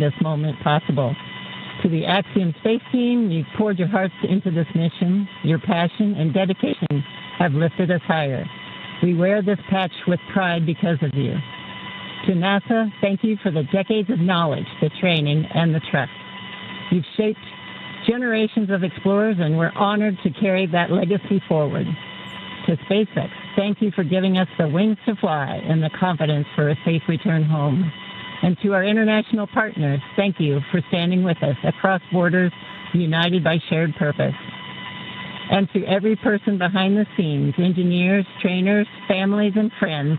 this moment possible. To the Axiom Space team, you've poured your hearts into this mission. Your passion and dedication have lifted us higher. We wear this patch with pride because of you. To NASA, thank you for the decades of knowledge, the training, and the trust. You've shaped generations of explorers, and we're honored to carry that legacy forward. To SpaceX, thank you for giving us the wings to fly and the confidence for a safe return home. And to our international partners, thank you for standing with us across borders, united by shared purpose. And to every person behind the scenes, engineers, trainers, families, and friends,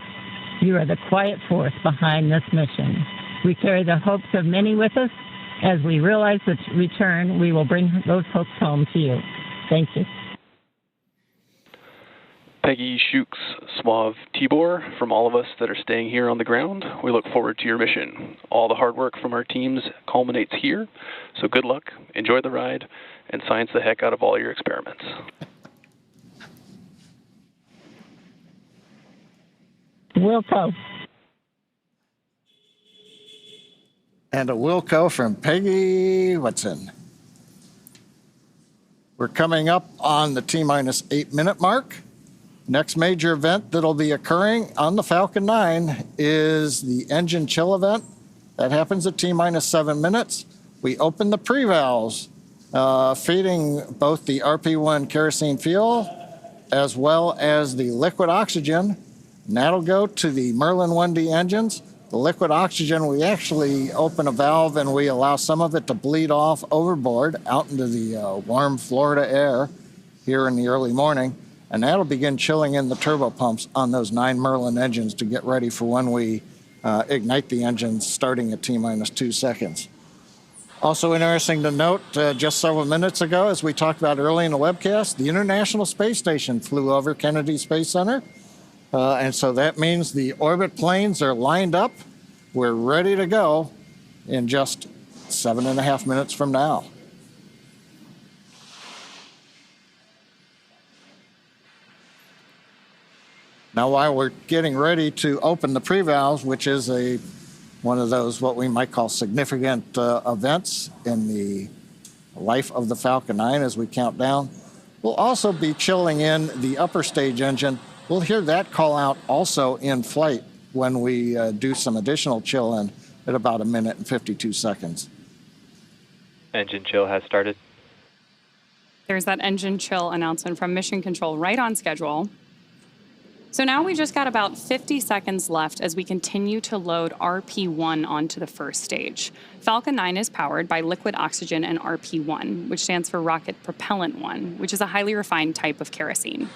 you are the quiet force behind this mission. We carry the hopes of many with us. As we realize the return, we will bring those hopes home to you. Thank you. Peggy, Shukes, Sław, Tibor, from all of us that are staying here on the ground, we look forward to your mission. All the hard work from our teams culminates here, so good luck, enjoy the ride, and science the heck out of all your experiments. Wilco. And a Wilco from Peggy Whitson. We're coming up on the T-minus 8-minute mark. Next major event that'll be occurring on the Falcon 9 is the engine chill event. That happens at T-minus 7 minutes. We open the pre-valves, feeding both the RP1 kerosene fuel as well as the liquid oxygen. And that'll go to the Merlin 1D engines. The liquid oxygen, we actually open a valve and we allow some of it to bleed off overboard out into the warm Florida air here in the early morning. And that'll begin chilling in the turbopumps on those 9 Merlin engines to get ready for when we ignite the engines starting at T-minus 2 seconds. Also interesting to note, just several minutes ago, as we talked about early in the webcast, the International Space Station flew over Kennedy Space Center. And so that means the orbit planes are lined up. We're ready to go in just 7.5 minutes from now. Now, while we're getting ready to open the pre-valves, which is one of those what we might call significant events in the life of the Falcon 9 as we count down, we'll also be chilling in the upper stage engine. We'll hear that call out also in flight when we do some additional chill in at about 1 minute and 52 seconds. Engine chill has started. There's that engine chill announcement from Mission Control right on schedule. So now we just got about 50 seconds left as we continue to load RP1 onto the first stage. Falcon 9 is powered by liquid oxygen and RP1, which stands for Rocket Propellant 1, which is a highly refined type of kerosene.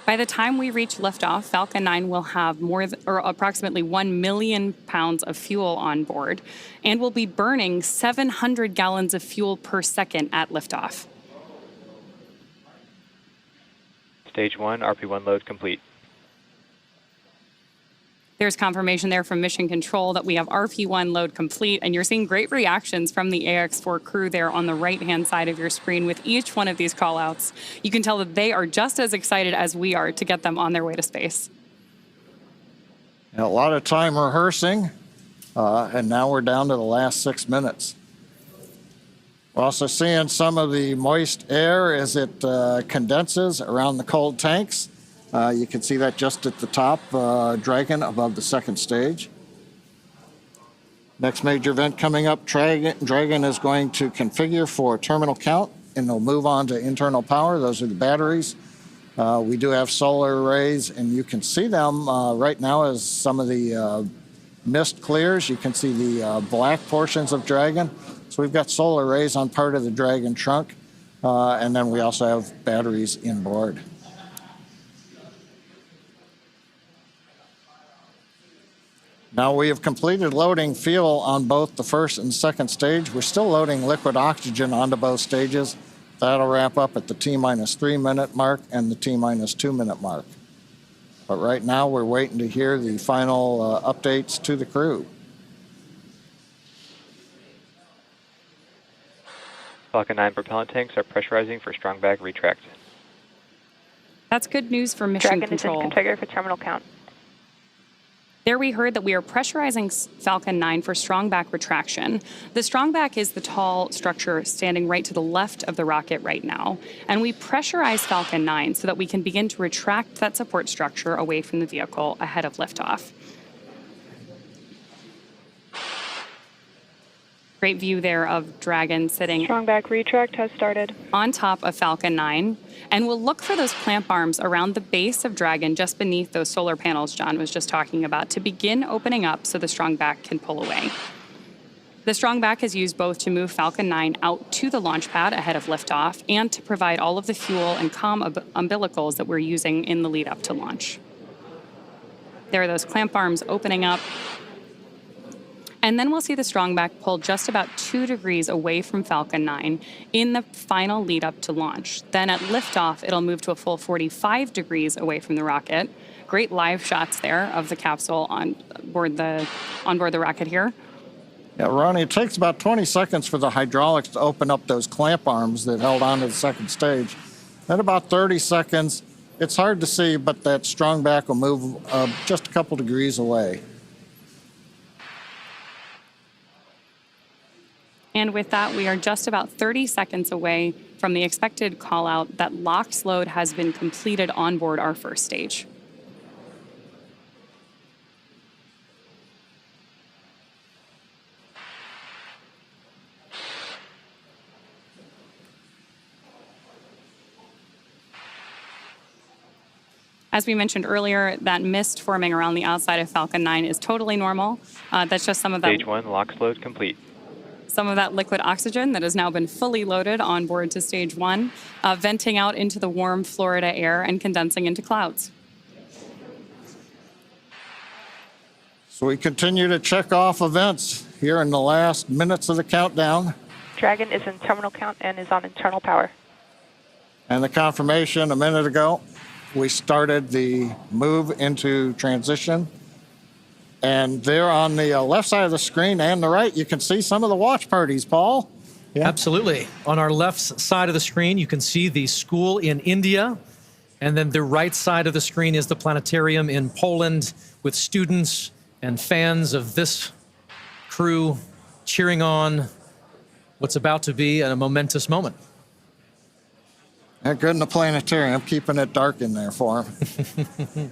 By the time we reach liftoff, Falcon 9 will have approximately 1 million pounds of fuel on board and will be burning 700 gallons of fuel per second at liftoff. Stage 1, RP1 load complete. There's confirmation there from Mission Control that we have RP1 load complete, and you're seeing great reactions from the AX-4 crew there on the right-hand side of your screen with each one of these call-outs. You can tell that they are just as excited as we are to get them on their way to space. A lot of time rehearsing, and now we're down to the last 6 minutes. We're also seeing some of the moist air as it condenses around the cold tanks. You can see that just at the top, Dragon above the second stage. Next major event coming up, Dragon is going to configure for terminal count, and they'll move on to internal power. Those are the batteries. We do have solar arrays, and you can see them right now as some of the mist clears. You can see the black portions of Dragon. So we've got solar arrays on part of the Dragon trunk, and then we also have batteries inboard. Now we have completed loading fuel on both the first and second stage. We're still loading liquid oxygen onto both stages. That'll wrap up at the T-minus 3 minute mark and the T-minus 2 minute mark. But right now we're waiting to hear the final updates to the crew. Falcon 9 propellant tanks are pressurizing for strong bag retract. That's good news for Mission Control. Dragon is in configure for terminal count. There we heard that we are pressurizing Falcon 9 for strong back retraction. The strong back is the tall structure standing right to the left of the rocket right now. And we pressurize Falcon 9 so that we can begin to retract that support structure away from the vehicle ahead of liftoff. Great view there of Dragon sitting Strong back retract has started. on top of Falcon 9. And we'll look for those clamp arms around the base of Dragon just beneath those solar panels John was just talking about to begin opening up so the strong back can pull away. The strong back is used both to move Falcon 9 out to the launch pad ahead of liftoff and to provide all of the fuel and comm umbilicals that we're using in the lead up to launch. There are those clamp arms opening up. And then we'll see the strong back pull just about 2 degrees away from Falcon 9 in the final lead up to launch. Then at liftoff, it'll move to a full 45 degrees away from the rocket. Great live shots there of the capsule on board the rocket here. Yeah, Ronnie, it takes about 20 seconds for the hydraulics to open up those clamp arms that held on to the second stage. Then about 30 seconds, it's hard to see, but that strong back will move just a couple degrees away. And with that, we are just about 30 seconds away from the expected call out that LOX load has been completed on board our first stage. As we mentioned earlier, that mist forming around the outside of Falcon 9 is totally normal. That's just some of that. Stage 1, LOX load complete. Some of that liquid oxygen that has now been fully loaded on board to stage 1, venting out into the warm Florida air and condensing into clouds. So we continue to check off events here in the last minutes of the countdown. Dragon is in terminal count and is on internal power. And the confirmation a minute ago, we started the move into transition. And there on the left side of the screen and the right, you can see some of the watch parties, Paul. Yeah. Absolutely. On our left side of the screen, you can see the school in India. And then the right side of the screen is the planetarium in Poland with students and fans of this crew cheering on what's about to be a momentous moment. And good in the planetarium, keeping it dark in there for them.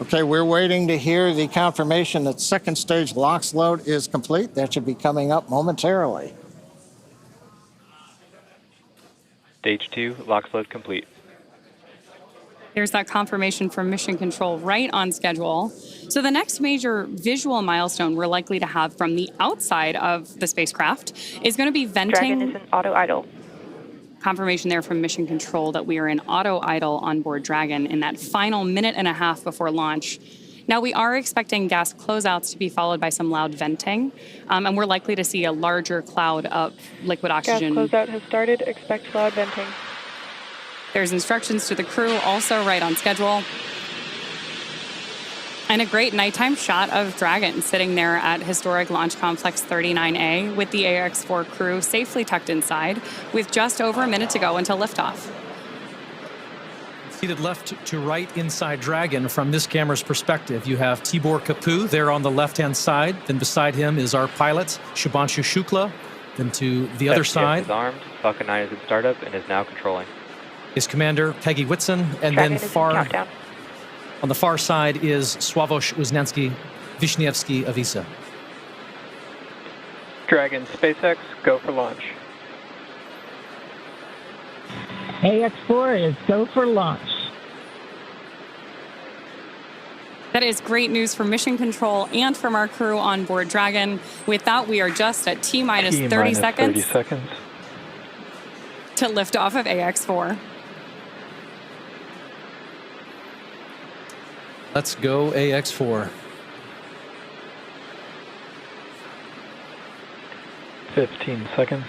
Okay, we're waiting to hear the confirmation that second stage LOX load is complete. That should be coming up momentarily. Stage 2, LOX load complete. There's that confirmation from Mission Control right on schedule. So the next major visual milestone we're likely to have from the outside of the spacecraft is going to be venting. Dragon is in auto idle. Confirmation there from Mission Control that we are in auto idle on board Dragon in that final minute and a half before launch. Now, we are expecting gas closeouts to be followed by some loud venting, and we're likely to see a larger cloud of liquid oxygen. Gas closeout has started. Expect loud venting. There's instructions to the crew, also right on schedule. And a great nighttime shot of Dragon sitting there at historic Launch Complex 39A with the AX-4 crew safely tucked inside with just over a minute to go until liftoff. Seated left to right inside Dragon from this camera's perspective, you have Tibor Kapu there on the left-hand side. Then beside him is our pilot, Shubhanshu Shukla. Then to the other side is armed. Falcon 9 is in startup and is now controlling. Is Commander Peggy Whitson. And Dragon then is in far countdown. on the far side is Sławosz Uznański, Wiśniewski of ESA. Dragon, SpaceX, go for launch. AX-4 is go for launch. That is great news for Mission Control and from our crew on board Dragon. With that, we are just at T-minus 30 seconds. 30 seconds. To lift off of AX-4. Let's go AX-4. 15 seconds.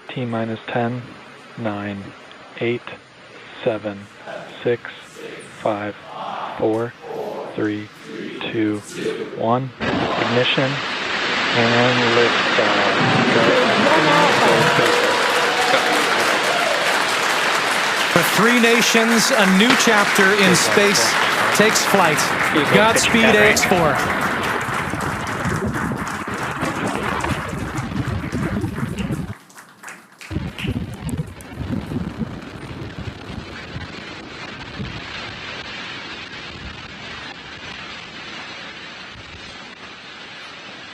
T-minus 10, 9, 8, 7, 6, 5, 4, 3, 2, 1. Ignition and liftoff. For three nations, a new chapter in space takes flight. Godspeed, AX-4.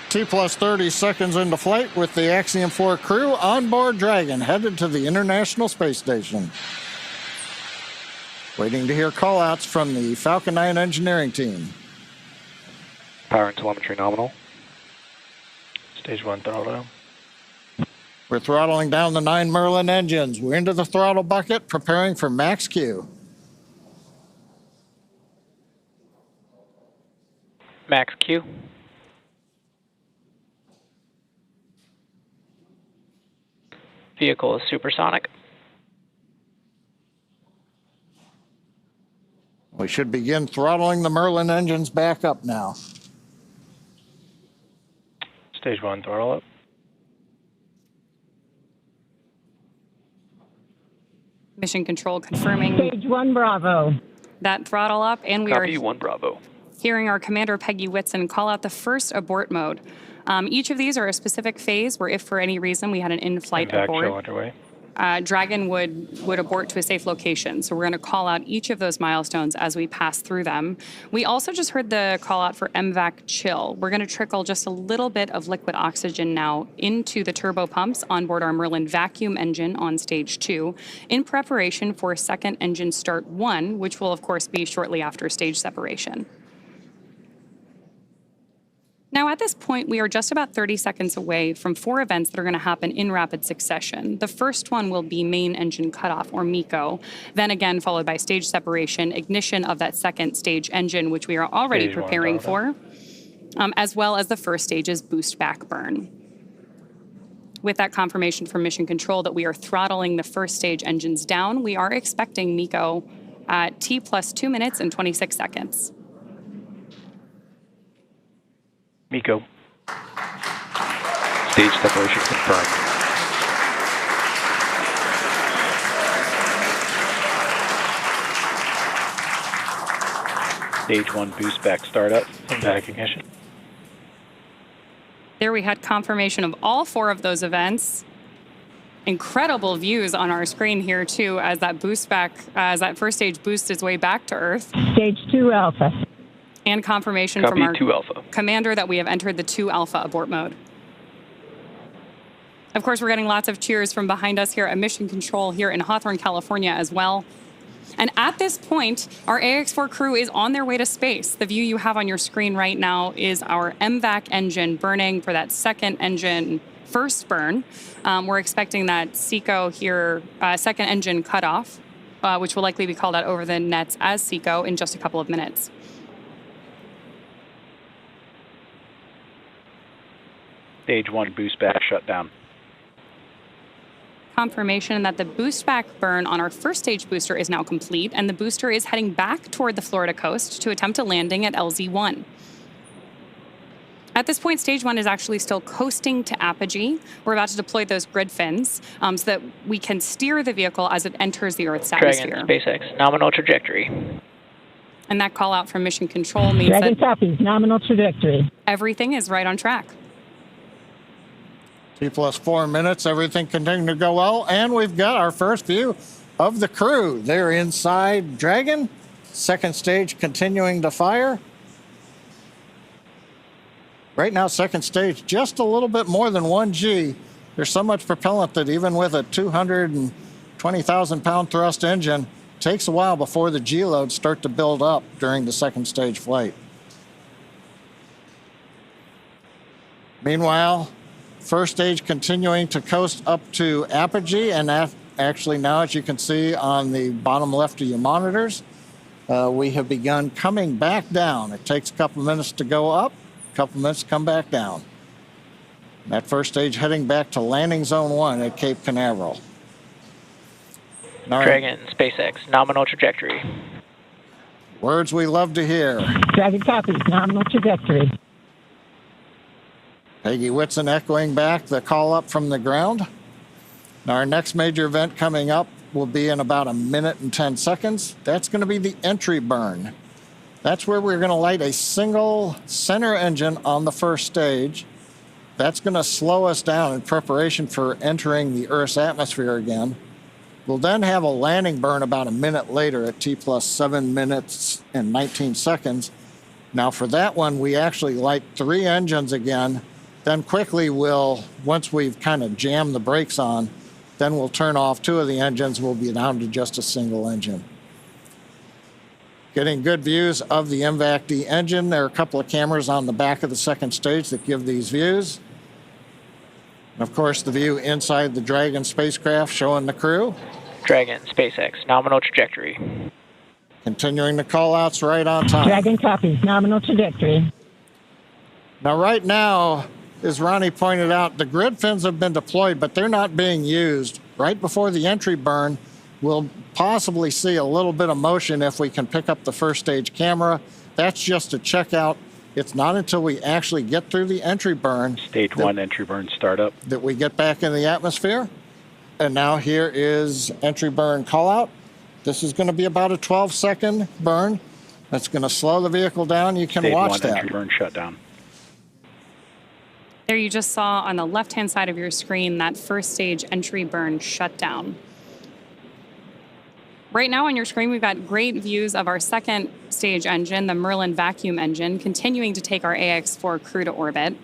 T plus 30 seconds into flight with the Axiom 4 crew on board Dragon, headed to the International Space Station. Waiting to hear call-outs from the Falcon 9 engineering team. Power and telemetry nominal. Stage 1 throttle. We're throttling down the 9 Merlin engines. We're into the throttle bucket, preparing for max Q. Max Q. Vehicle is supersonic. We should begin throttling the Merlin engines back up now. Stage 1 throttle up. Mission control confirming Stage 1 Bravo. that throttle up, and we Copy are 1 Bravo. hearing our commander Peggy Whitson call out the first abort mode. Each of these are a specific phase where if for any reason we had an in-flight Impact abort, show underway. Dragon would abort to a safe location. So we're going to call out each of those milestones as we pass through them. We also just heard the call out for MVAC chill. We're going to trickle just a little bit of liquid oxygen now into the turbo pumps on board our Merlin vacuum engine on stage 2 in preparation for second engine start 1, which will of course be shortly after stage separation. Now, at this point, we are just about 30 seconds away from 4 events that are going to happen in rapid succession. The first one will be main engine cutoff, or MECO, then again followed by stage separation, ignition of that second stage engine, which we are already Stage 1 preparing for, as well as the first stage's boost back burn. With that confirmation from mission control that we are throttling the first stage engines down, we are expecting MECO at T plus 2 minutes and 26 seconds. MECO. Stage separation confirmed. Stage 1 boost back startup. Back ignition. There we had confirmation of all 4 of those events. Incredible views on our screen here too, as that boost back, as that first stage boosts its way back to Earth. Stage 2 Alpha. And confirmation Copy from our 2 Alpha. commander that we have entered the 2 Alpha abort mode. Of course, we're getting lots of cheers from behind us here at Mission Control here in Hawthorne, California as well. And at this point, our AX-4 crew is on their way to space. The view you have on your screen right now is our MVAC engine burning for that second engine first burn. We're expecting that SECO here, second engine cutoff, which will likely be called out over the nets as SECO in just a couple of minutes. Stage 1 boost back shut down. Confirmation that the boost back burn on our first stage booster is now complete, and the booster is heading back toward the Florida coast to attempt a landing at LZ1. At this point, stage 1 is actually still coasting to apogee. We're about to deploy those grid fins so that we can steer the vehicle as it enters the Earth's atmosphere. Dragon, SpaceX, nominal trajectory. And that call out from mission control means Dragon that copies, nominal trajectory. everything is right on track. T plus 4 minutes, everything continuing to go well, and we've got our first view of the crew. They're inside Dragon, second stage continuing to fire. Right now, second stage, just a little bit more than 1 G. There's so much propellant that even with a 220,000-pound thrust engine, it takes a while before the G loads start to build up during the second stage flight. Meanwhile, first stage continuing to coast up to apogee, and actually now, as you can see on the bottom left of your monitors, we have begun coming back down. It takes a couple minutes to go up, a couple minutes to come back down. That first stage heading back to landing zone 1 at Cape Canaveral. Dragon, SpaceX, nominal trajectory. Words we love to hear. Dragon copies, nominal trajectory. Peggy Whitson echoing back the call up from the ground. Now our next major event coming up will be in about 1 minute and 10 seconds. That's going to be the entry burn. That's where we're going to light a single center engine on the first stage. That's going to slow us down in preparation for entering the Earth's atmosphere again. We'll then have a landing burn about a minute later at T plus 7 minutes and 19 seconds. Now for that one, we actually light 3 engines again. Then quickly once we've kind of jammed the brakes on, then we'll turn off 2 of the engines. We'll be down to just a single engine. Getting good views of the MVAC-D engine. There are a couple of cameras on the back of the second stage that give these views. And of course, the view inside the Dragon spacecraft showing the crew. Dragon, SpaceX, nominal trajectory. Continuing the call-outs right on time. Dragon copies, nominal trajectory. Now, right now, as Ronnie pointed out, the grid fins have been deployed, but they're not being used. Right before the entry burn, we'll possibly see a little bit of motion if we can pick up the first stage camera. That's just to check out. It's not until we actually get through the entry burn. Stage 1 entry burn startup. That we get back in the atmosphere. And now here is entry burn call out. This is going to be about a 12-second burn. That's going to slow the vehicle down. You can Stage watch 1 that. entry burn shutdown. There you just saw on the left-hand side of your screen that first stage entry burn shutdown. Right now on your screen, we've got great views of our second stage engine, the Merlin vacuum engine, continuing to take our AX-4 crew to orbit.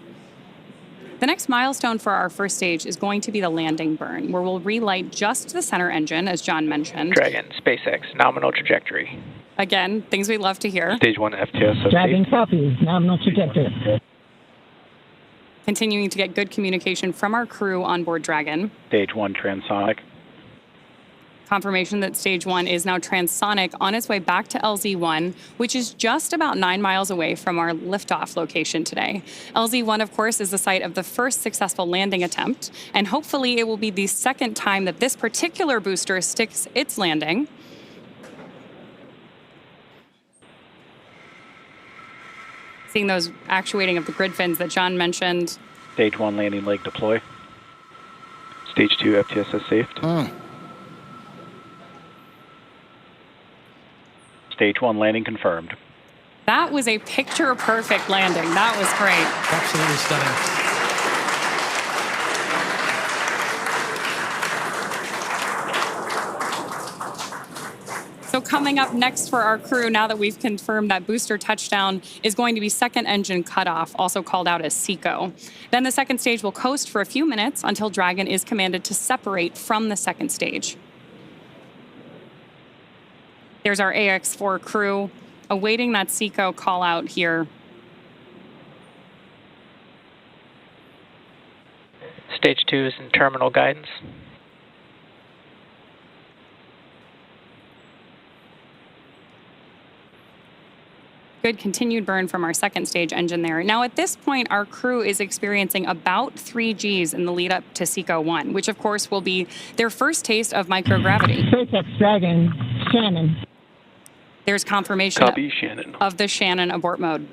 The next milestone for our first stage is going to be the landing burn, where we'll relight just the center engine, as John mentioned. Dragon, SpaceX, nominal trajectory. Again, things we love to hear. Stage 1 FTS. Dragon copies, nominal trajectory. Continuing to get good communication from our crew on board Dragon. Stage 1 transonic. Confirmation that stage 1 is now transonic on its way back to LZ-1, which is just about 9 miles away from our liftoff location today. LZ-1, of course, is the site of the first successful landing attempt, and hopefully it will be the second time that this particular booster sticks its landing. Seeing those actuating of the grid fins that John mentioned. Stage 1 landing leg deploy. Stage 2 FTSS saved. Stage 1 landing confirmed. That was a picture-perfect landing. That was great. Absolutely stunning. So coming up next for our crew, now that we've confirmed that booster touchdown, is going to be second engine cutoff, also called out as SECO. Then the second stage will coast for a few minutes until Dragon is commanded to separate from the second stage. There's our AX-4 crew awaiting that SECO call out here. Stage 2 is in terminal guidance. Good continued burn from our second stage engine there. Now at this point, our crew is experiencing about 3 Gs in the lead up to SECO 1, which of course will be their first taste of microgravity. SpaceX Dragon, Shannon. There's confirmation Copy, Shannon. of the Shannon abort mode.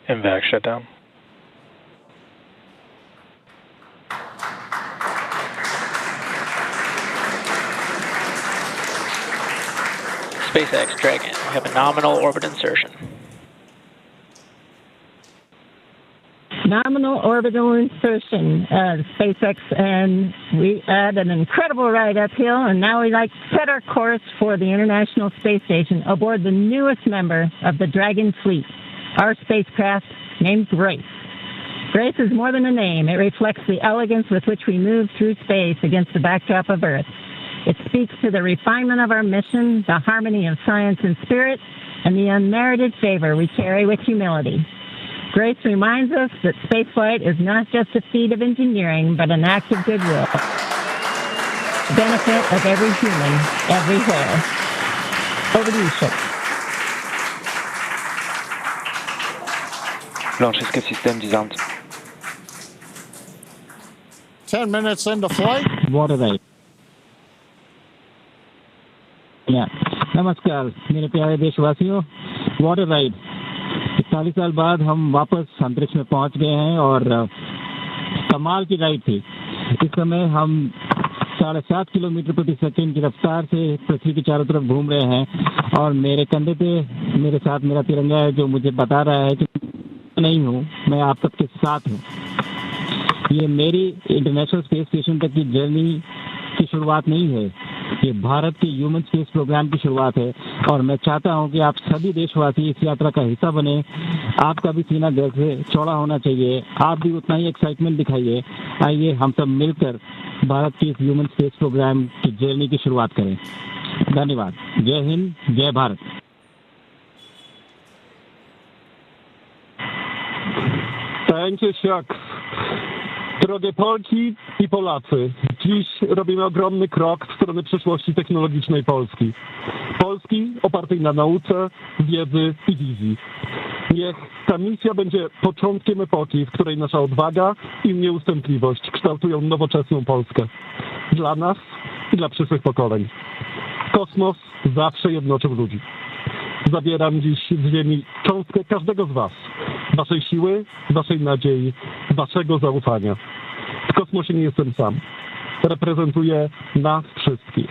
MVAC shutdown. SpaceX Dragon, we have a nominal orbit insertion. Nominal orbital insertion, SpaceX, and we had an incredible ride uphill, and now we like to set our course for the International Space Station aboard the newest member of the Dragon fleet, our spacecraft named Grace. Grace is more than a name. It reflects the elegance with which we move through space against the backdrop of Earth. It speaks to the refinement of our mission, the harmony of science and spirit, and the unmerited favor we carry with humility. Grace reminds us that spaceflight is not just a feat of engineering, but an act of goodwill. Benefit of every human, everywhere. Over to you, Ship. Launch escape system disarmed. 10 minutes into flight. Water ride. नमस्कार मेरे प्यारे देशवासियों, water ride 41 साल बाद हम वापस अंतरिक्ष में पहुंच गए हैं और कमाल की राइड थी। इस समय हम 7.5 किलोमीटर प्रति सेकंड की रफ्तार से पृथ्वी के चारों तरफ घूम रहे हैं और मेरे कंधे पे मेरे साथ मेरा तिरंगा है जो मुझे बता रहा है कि नहीं हूँ, मैं आप सबके साथ हूँ। ये मेरी इंटरनेशनल स्पेस स्टेशन तक की जर्नी की शुरुआत नहीं है, ये भारत के ह्यूमन स्पेस प्रोग्राम की शुरुआत है और मैं चाहता हूं कि आप सभी देशवासी इस यात्रा का हिस्सा बने। आपका भी सीना गर्व से चौड़ा होना चाहिए, आप भी उतना ही एक्साइटमेंट दिखाइए। आइए हम सब मिलकर भारत के इस ह्यूमन स्पेस प्रोग्राम की जर्नी की शुरुआत करें। धन्यवाद। जय हिंद, जय Bharat. Thank you, Chuck. Drogie Polki i Polacy, dziś robimy ogromny krok w stronę przyszłości technologicznej Polski. Polski opartej na nauce, wiedzy i wizji. Niech ta misja będzie początkiem epoki, w której nasza odwaga i nieustępliwość kształtują nowoczesną Polskę. Dla nas i dla przyszłych pokoleń. Kosmos zawsze jednoczył ludzi. Zabieram dziś z ziemi cząstkę każdego z was. Waszej siły, waszej nadziei, waszego zaufania. W kosmosie nie jestem sam. Reprezentuję nas wszystkich.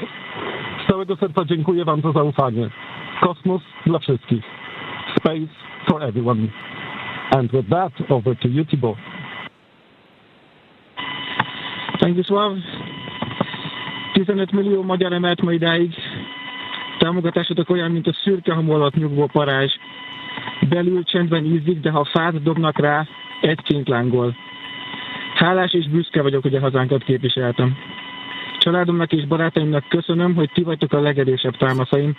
Z całego serca dziękuję wam za zaufanie. Kosmos dla wszystkich. Space for everyone. And with that, over to you, Tibor. Thank you, Sław. 15 millió magyar emelt ma idáig. Támogatásotok olyan, mint a szürke hamu alatt nyugvó parázs. Belül csendben ízik, de ha fát dobnak rá, egyként lángol. Hálás és büszke vagyok, hogy a hazánkat képviseltem. Családomnak és barátaimnak köszönöm, hogy ti vagytok a legerősebb támaszaim.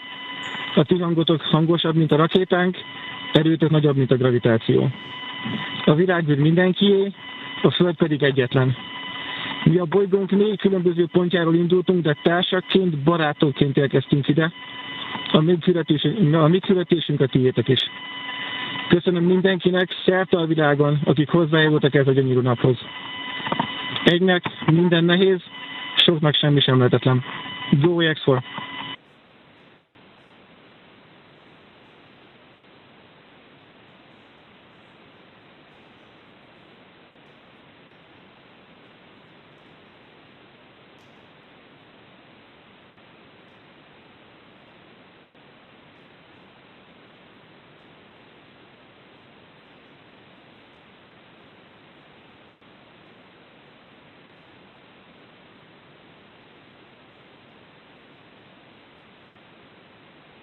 A ti hangotok hangosabb, mint a rakétánk, erőtök nagyobb, mint a gravitáció. A világűr mindenkié, a Föld pedig egyetlen. Mi a bolygónk 4 különböző pontjáról indultunk, de társakként, barátokként érkeztünk ide. A mi születésünk a tiétek is. Köszönöm mindenkinek szerte a világon, akik hozzájárultak ez a gyönyörű naphoz. Egynek minden nehéz, soknak semmi sem lehetetlen. Go AX-4!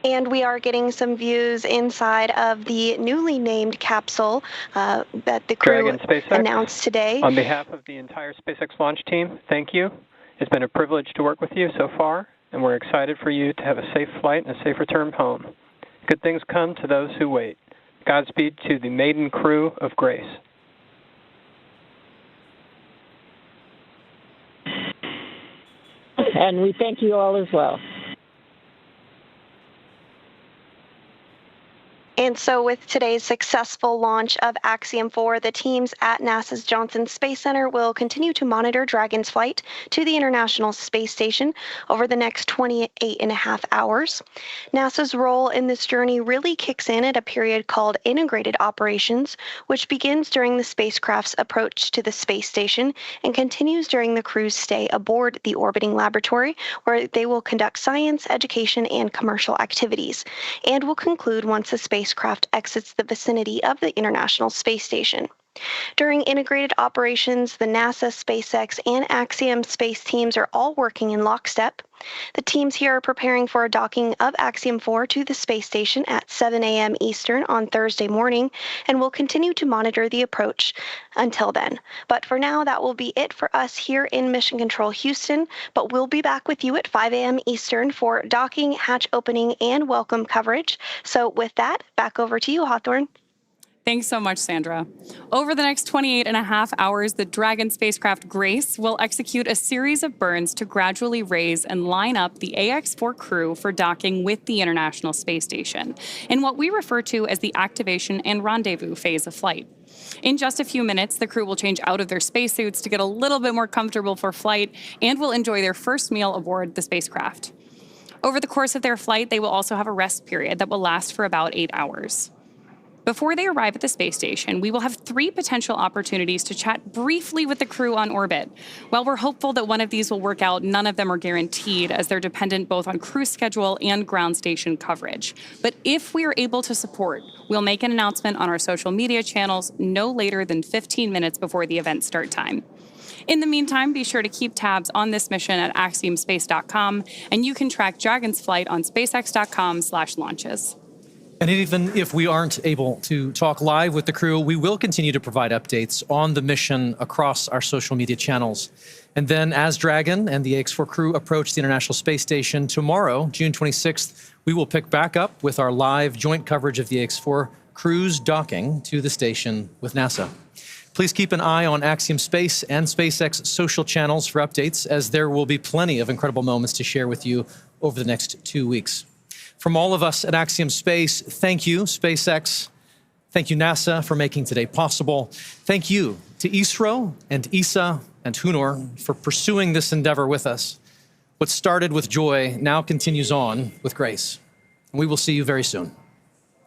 And we are getting some views inside of the newly named capsule that the crew announced today. On behalf of the entire SpaceX launch team, thank you. It's been a privilege to work with you so far, and we're excited for you to have a safe flight and a safe return home. Good things come to those who wait. Godspeed to the maiden crew of Grace. And we thank you all as well. And so with today's successful launch of Axiom 4, the teams at NASA's Johnson Space Center will continue to monitor Dragon's flight to the International Space Station over the next 28.5 hours. NASA's role in this journey really kicks in at a period called integrated operations, which begins during the spacecraft's approach to the space station and continues during the crew's stay aboard the orbiting laboratory, where they will conduct science, education, and commercial activities, and will conclude once the spacecraft exits the vicinity of the International Space Station. During integrated operations, the NASA, SpaceX, and Axiom Space teams are all working in lockstep. The teams here are preparing for a docking of Axiom 4 to the space station at 7 a.m. Eastern on Thursday morning, and will continue to monitor the approach until then. But for now, that will be it for us here in Mission Control Houston, but we'll be back with you at 5 a.m. Eastern for docking, hatch opening, and welcome coverage. So with that, back over to you, Hawthorne. Thanks so much, Sandra. Over the next 28.5 hours, the Dragon spacecraft Grace will execute a series of burns to gradually raise and line up the AX-4 crew for docking with the International Space Station in what we refer to as the activation and rendezvous phase of flight. In just a few minutes, the crew will change out of their spacesuits to get a little bit more comfortable for flight and will enjoy their first meal aboard the spacecraft. Over the course of their flight, they will also have a rest period that will last for about 8 hours. Before they arrive at the space station, we will have 3 potential opportunities to chat briefly with the crew on orbit. While we're hopeful that one of these will work out, none of them are guaranteed, as they're dependent both on crew schedule and ground station coverage. But if we are able to support, we'll make an announcement on our social media channels no later than 15 minutes before the event start time. In the meantime, be sure to keep tabs on this mission at axiomspace.com, and you can track Dragon's flight on spacex.com/launches. And even if we aren't able to talk live with the crew, we will continue to provide updates on the mission across our social media channels. And then as Dragon and the AX-4 crew approach the International Space Station tomorrow, June 26th, we will pick back up with our live joint coverage of the AX-4 crew's docking to the station with NASA. Please keep an eye on Axiom Space and SpaceX social channels for updates, as there will be plenty of incredible moments to share with you over the next 2 weeks. From all of us at Axiom Space, thank you, SpaceX. Thank you, NASA, for making today possible. Thank you to ISRO and ESA and Hunor for pursuing this endeavor with us. What started with joy now continues on with grace. And we will see you very soon.